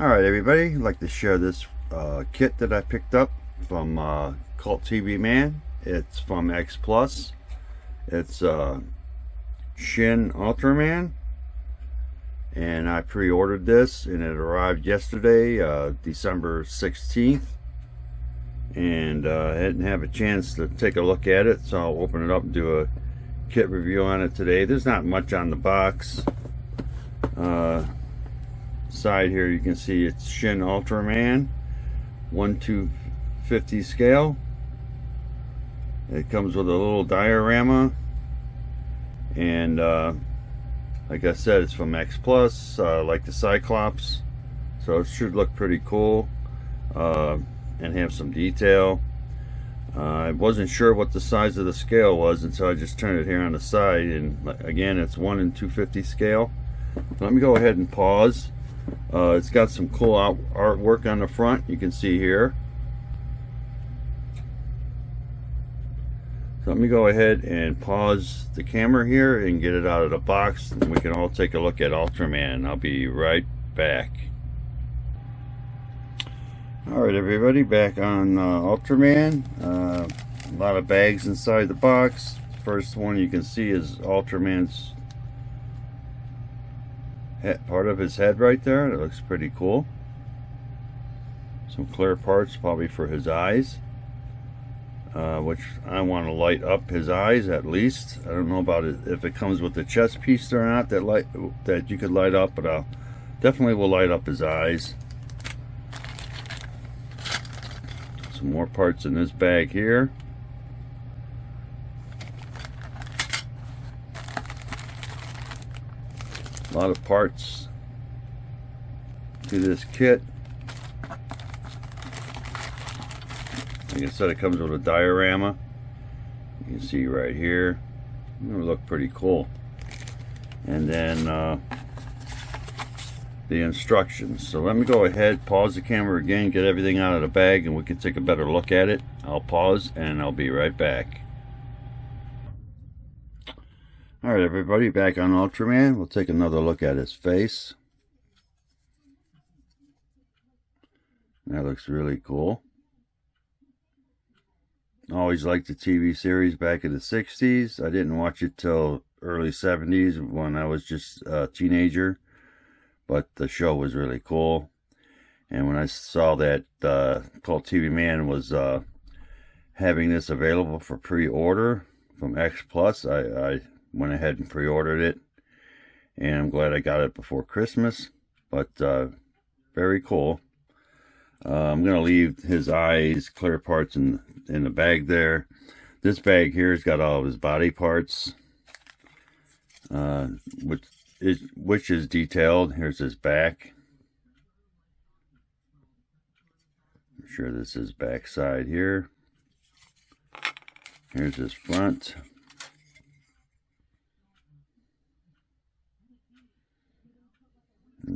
Alright everybody, I'd like to share this kit that I picked up from Cult TV Man. It's from X Plus. It's Shin Ultraman, and I pre-ordered this and it arrived yesterday, December 16th, and I didn't have a chance to take a look at it, so I'll open it up and do a kit review on it today. There's not much on the box. Side here you can see it's Shin Ultraman 1/250 scale. It comes with a little diorama, and like I said, it's from X Plus, like the Cyclops, so it should look pretty cool and have some detail. I wasn't sure what the size of the scale was until I just turned it here on the side, and again it's 1/250 scale. Let me go ahead and pause. It's got some cool artwork on the front, you can see here. So let me go ahead and pause the camera here and get it out of the box, and we can all take a look at Ultraman. I'll be right back. Alright everybody, back on Ultraman. A lot of bags inside the box. First one you can see is Ultraman's part of his head right there. That looks pretty cool. Some clear parts, probably for his eyes, which I want to light up his eyes at least. I don't know about it if it comes with the chest piece or not that you could light up, but I definitely will light up his eyes. Some more parts in this bag here. A lot of parts to this kit. Like I said, it comes with a diorama. You can see right here. It will look pretty cool. And then the instructions. So let me go ahead, pause the camera again, get everything out of the bag, and we can take a better look at it. I'll pause and I'll be right back. Alright everybody, back on Ultraman. We'll take another look at his face. That looks really cool. Always liked the TV series back in the 60s. I didn't watch it till early 70s when I was just a teenager, but the show was really cool. And when I saw that Cult TV Man was having this available for pre-order from X Plus, I went ahead and pre-ordered it, and I'm glad I got it before Christmas. But very cool. I'm gonna leave his eyes, clear parts in the bag there. This bag here has got all of his body parts, which is detailed. Here's his back. I'm sure this is back side here. Here's his front.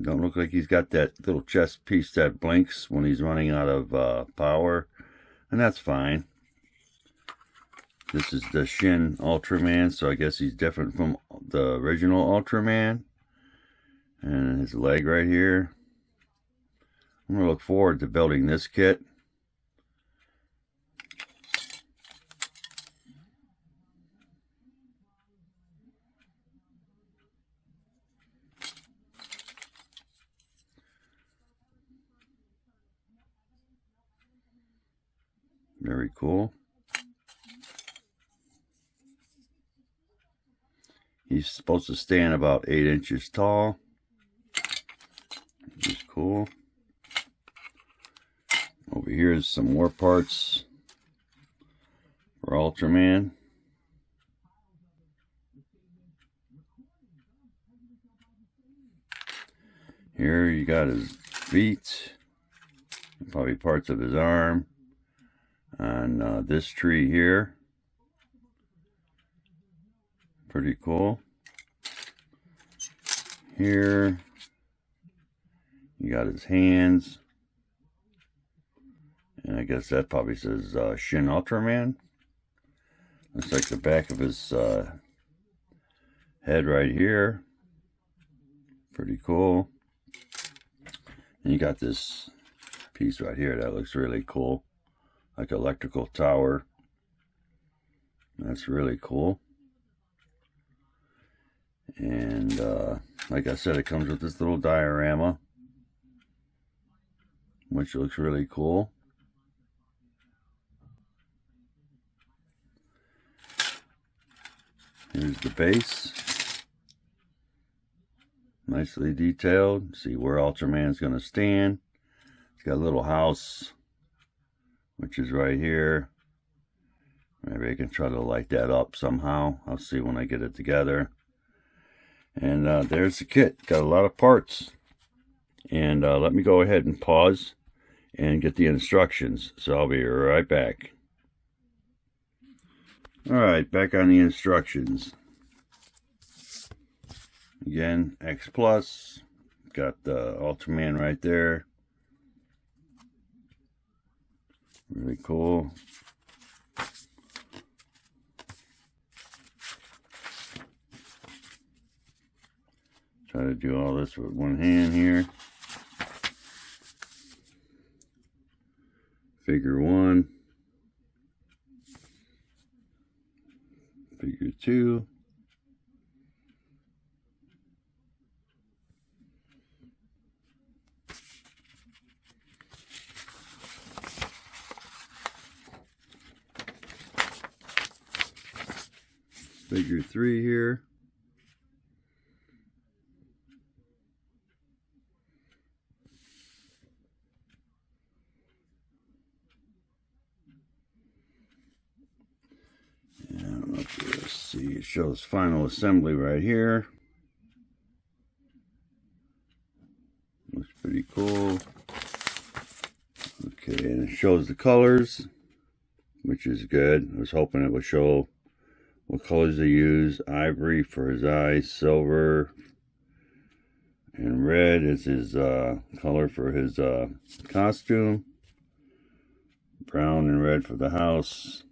Don't look like he's got that little chest piece that blinks when he's running out of power, and that's fine. This is the Shin Ultraman, so I guess he's different from the original Ultraman. And his leg right here. I'm going to look forward to building this kit. Very cool. He's supposed to stand about 8 inches tall. Which is cool. Over here is some more parts for Ultraman. Here you got his feet, probably parts of his arm. On this tree here. Pretty cool. Here you got his hands, and I guess that probably says Shin Ultraman. Looks like the back of his head right here. Pretty cool. And you got this piece right here that looks really cool, like electrical tower. That's really cool. And like I said, it comes with this little diorama, which looks really cool. Here's the base. Nicely detailed. See where Ultraman's going to stand. It's got a little house, which is right here. Maybe I can try to light that up somehow. I'll see when I get it together. And there's the kit. Got a lot of parts. And let me go ahead and pause and get the instructions. So I'll be right back. Alright, back on the instructions. Again, X Plus. Got the Ultraman right there. Really cool. Try to do all this with one hand here. Figure 1. Figure 2. Figure 3 here. Let's see, it shows final assembly right here. Looks pretty cool. Okay, and it shows the colors, which is good. I was hoping it would show what colors they use. Ivory for his eyes, silver, and red is his color for his costume. Brown and red for the house.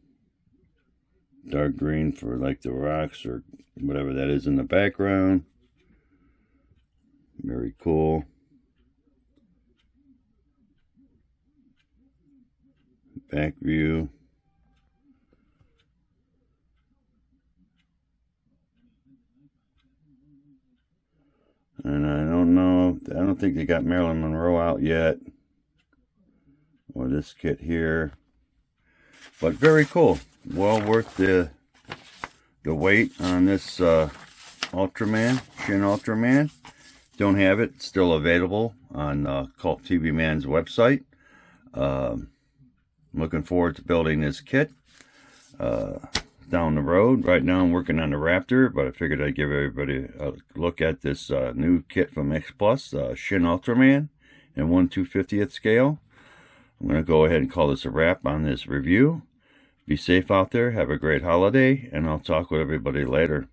Dark green for like the rocks or whatever that is in the background. Very cool. Back view. And I don't think they got Marilyn Monroe out yet. Or this kit here. But very cool. Well worth the wait on this Ultraman, Shin Ultraman. Don't have it. It's still available on Cult TV Man's website. I'm looking forward to building this kit down the road. Right now I'm working on the Raptor, but I figured I'd give everybody a look at this new kit from X Plus, Shin Ultraman in 1/250th scale. I'm going to go ahead and call this a wrap on this review. Be safe out there. Have a great holiday, and I'll talk with everybody later.